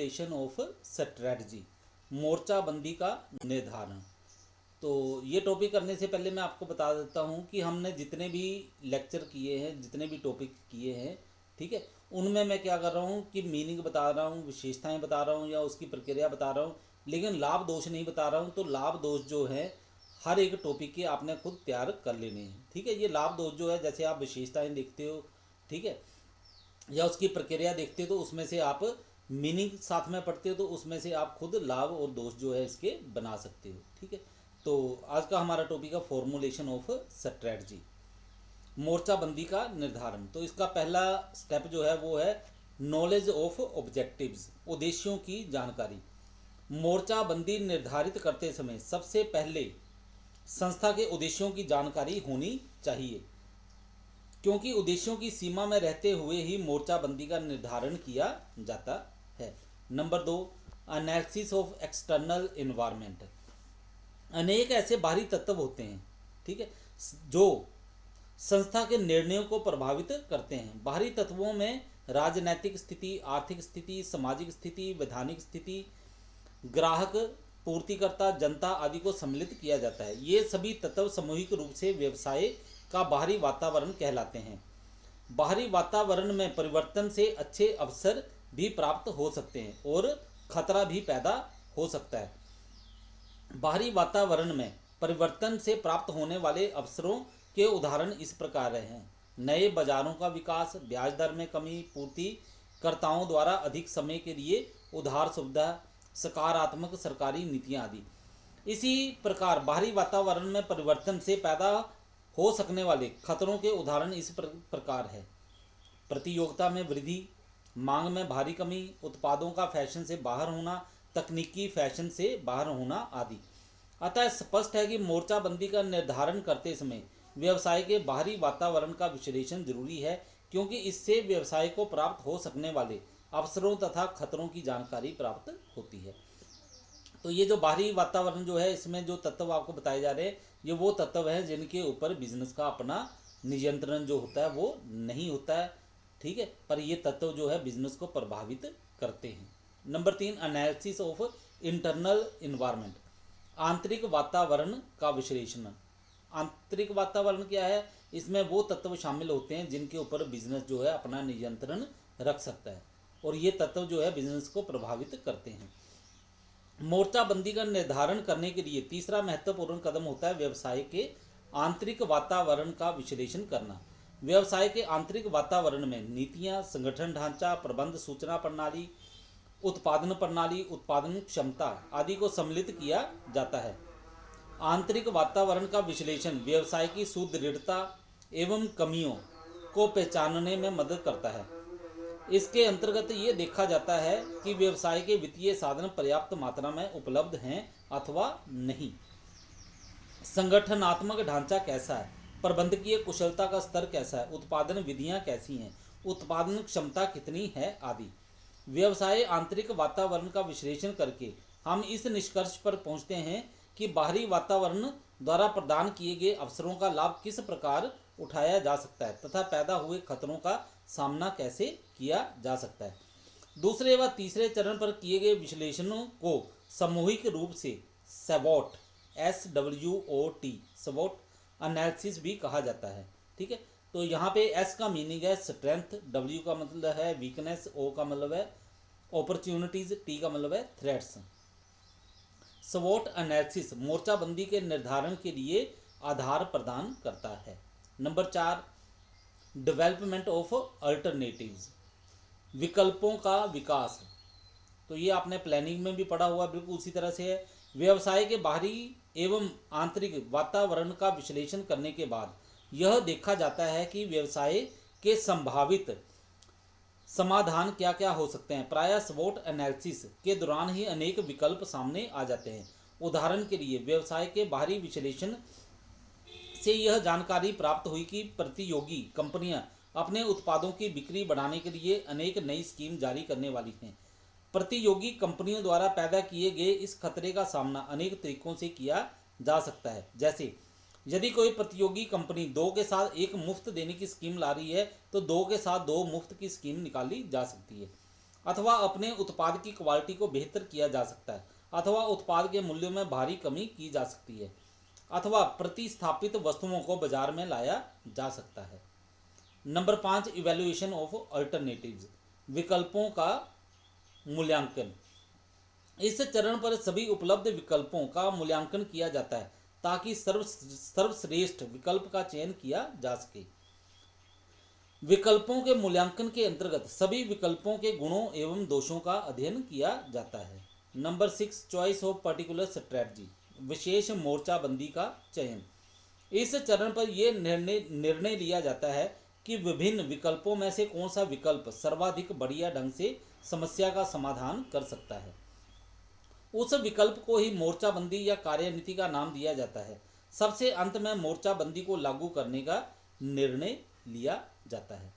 Formulation of strategy, मोर्चाबंदी का निर्धारण। तो ये टॉपिक करने से पहले मैं आपको बता देता हूँ कि हमने जितने भी लेक्चर किए हैं, जितने भी टॉपिक किए हैं, ठीक है, उनमें मैं क्या कर रहा हूँ कि मीनिंग बता रहा हूँ, विशेषताएं बता रहा हूँ या उसकी प्रक्रिया बता रहा हूँ, लेकिन लाभ दोष नहीं बता रहा हूँ। तो लाभ दोष जो है हर एक टॉपिक के आपने खुद तैयार कर लेने हैं, ठीक है। ये लाभ दोष जो है, जैसे आप विशेषताएं देखते हो, ठीक है, या उसकी प्रक्रिया देखते हो तो उसमें से आप मीनिंग साथ में पढ़ते हो तो उसमें से आप खुद लाभ और दोष जो है इसके बना सकते हो, ठीक है। तो आज का हमारा टॉपिक है फॉर्मुलेशन ऑफ स्ट्रेटजी, मोर्चाबंदी का निर्धारण। तो इसका पहला स्टेप जो है वो है नॉलेज ऑफ ऑब्जेक्टिव्स, उद्देश्यों की जानकारी। मोर्चाबंदी निर्धारित करते समय सबसे पहले संस्था के उद्देश्यों की जानकारी होनी चाहिए, क्योंकि उद्देश्यों की सीमा में रहते हुए ही मोर्चाबंदी का निर्धारण किया जाता है। Number 2, analysis of external environment. अनेक ऐसे बाहरी तत्व होते हैं, ठीक है, जो संस्था के निर्णयों को प्रभावित करते हैं। बाहरी तत्वों में राजनैतिक स्थिति, आर्थिक स्थिति, सामाजिक स्थिति, वैधानिक स्थिति, ग्राहक, पूर्तिकर्ता, जनता आदि को सम्मिलित किया जाता है। ये सभी तत्व सामूहिक रूप से व्यवसाय का बाहरी वातावरण कहलाते हैं। बाहरी वातावरण में परिवर्तन से अच्छे अवसर भी प्राप्त हो सकते हैं और खतरा भी पैदा हो सकता है। बाहरी वातावरण में परिवर्तन से प्राप्त होने वाले अवसरों के उदाहरण इस प्रकार हैं: नए बाजारों का विकास, ब्याज दर में कमी, पूर्तिकर्ताओं द्वारा अधिक समय के लिए उधार सुविधा, सकारात्मक सरकारी नीतियां आदि। इसी प्रकार बाहरी वातावरण में परिवर्तन से पैदा हो सकने वाले खतरों के उदाहरण इस प्रकार है: प्रतियोगिता में वृद्धि, मांग में भारी कमी, उत्पादों का फैशन से बाहर होना, तकनीकी फैशन से बाहर होना आदि। अतः स्पष्ट है कि मोर्चाबंदी का निर्धारण करते समय व्यवसाय के बाहरी वातावरण का विश्लेषण जरूरी है, क्योंकि इससे व्यवसाय को प्राप्त हो सकने वाले अवसरों तथा खतरों की जानकारी प्राप्त होती है। तो ये जो बाहरी वातावरण जो है, इसमें जो तत्व आपको बताए जा रहे हैं, ये वो तत्व हैं जिनके ऊपर बिजनेस का अपना नियंत्रण जो होता है वो नहीं होता है, ठीक है, पर ये तत्व जो है बिजनेस को प्रभावित करते हैं। Number 3, analysis of internal environment, आंतरिक वातावरण का विश्लेषण। आंतरिक वातावरण क्या है? इसमें वो तत्व शामिल होते हैं जिनके ऊपर बिजनेस जो है अपना नियंत्रण रख सकता है, और ये तत्व जो है बिजनेस को प्रभावित करते हैं। मोर्चाबंदी का निर्धारण करने के लिए तीसरा महत्वपूर्ण कदम होता है व्यवसाय के आंतरिक वातावरण का विश्लेषण करना। व्यवसाय के आंतरिक वातावरण में नीतियां, संगठन ढांचा, प्रबंध सूचना प्रणाली, उत्पादन क्षमता आदि को सम्मिलित किया जाता है। आंतरिक वातावरण का विश्लेषण व्यवसाय की सुदृढ़ता एवं कमियों को पहचानने में मदद करता है। इसके अंतर्गत ये देखा जाता है कि व्यवसाय के वित्तीय साधन पर्याप्त मात्रा में उपलब्ध हैं अथवा नहीं, संगठनात्मक ढांचा कैसा है, प्रबंधकीय कुशलता का स्तर कैसा है, उत्पादन विधियां कैसी हैं, उत्पादन क्षमता कितनी है आदि। व्यवसाय आंतरिक वातावरण का विश्लेषण करके हम इस निष्कर्ष पर पहुंचते हैं कि बाहरी वातावरण द्वारा प्रदान किए गए अवसरों का लाभ किस प्रकार उठाया जा सकता है तथा पैदा हुए खतरों का सामना कैसे किया जा सकता है। दूसरे व तीसरे चरण पर किए गए विश्लेषणों को सामूहिक रूप से SWOT SWOT एनालिसिस भी कहा जाता है, ठीक है। तो यहाँ पे S का मीनिंग है स्ट्रेंथ, W का मतलब है वीकनेस, O का मतलब है अपॉर्चुनिटीज, T का मतलब है थ्रेट्स। SWOT एनालिसिस मोर्चाबंदी के निर्धारण के लिए आधार प्रदान करता है। नंबर 4, डेवलपमेंट ऑफ अल्टरनेटिव्स, विकल्पों का विकास। तो ये आपने प्लानिंग में भी पढ़ा हुआ, बिल्कुल उसी तरह से है। व्यवसाय के बाहरी एवं आंतरिक वातावरण का विश्लेषण करने के बाद यह देखा जाता है कि व्यवसाय के संभावित समाधान क्या क्या हो सकते हैं। प्रायः SWOT एनालिसिस के दौरान ही अनेक विकल्प सामने आ जाते हैं। उदाहरण के लिए व्यवसाय के बाहरी विश्लेषण से यह जानकारी प्राप्त हुई कि प्रतियोगी कंपनियां अपने उत्पादों की बिक्री बढ़ाने के लिए अनेक नई स्कीम जारी करने वाली हैं। प्रतियोगी कंपनियों द्वारा पैदा किए गए इस खतरे का सामना अनेक तरीकों से किया जा सकता है। जैसे यदि कोई प्रतियोगी कंपनी 2 के साथ 1 मुफ्त देने की स्कीम ला रही है तो 2 के साथ 2 मुफ्त की स्कीम निकाली जा सकती है। अथवा अपने उत्पाद की क्वालिटी को बेहतर किया जा सकता है, अथवा उत्पाद के मूल्यों में भारी कमी की जा सकती है, अथवा प्रतिस्थापित वस्तुओं को बाजार में लाया जा सकता है। नंबर 5, इवैल्यूएशन ऑफ अल्टरनेटिव्स, विकल्पों का मूल्यांकन। इस चरण पर सभी उपलब्ध विकल्पों का मूल्यांकन किया जाता है ताकि सर्वश्रेष्ठ विकल्प का चयन किया जा सके। विकल्पों के मूल्यांकन के अंतर्गत सभी विकल्पों के गुणों एवं दोषों का अध्ययन किया जाता है। Number 6, choice of particular strategy, विशेष मोर्चाबंदी का चयन। इस चरण पर यह निर्णय लिया जाता है कि विभिन्न विकल्पों में से कौन सा विकल्प सर्वाधिक बढ़िया ढंग से समस्या का समाधान कर सकता है। उस विकल्प को ही मोर्चाबंदी या कार्यनीति का नाम दिया जाता है। सबसे अंत में मोर्चाबंदी को लागू करने का निर्णय लिया जाता है।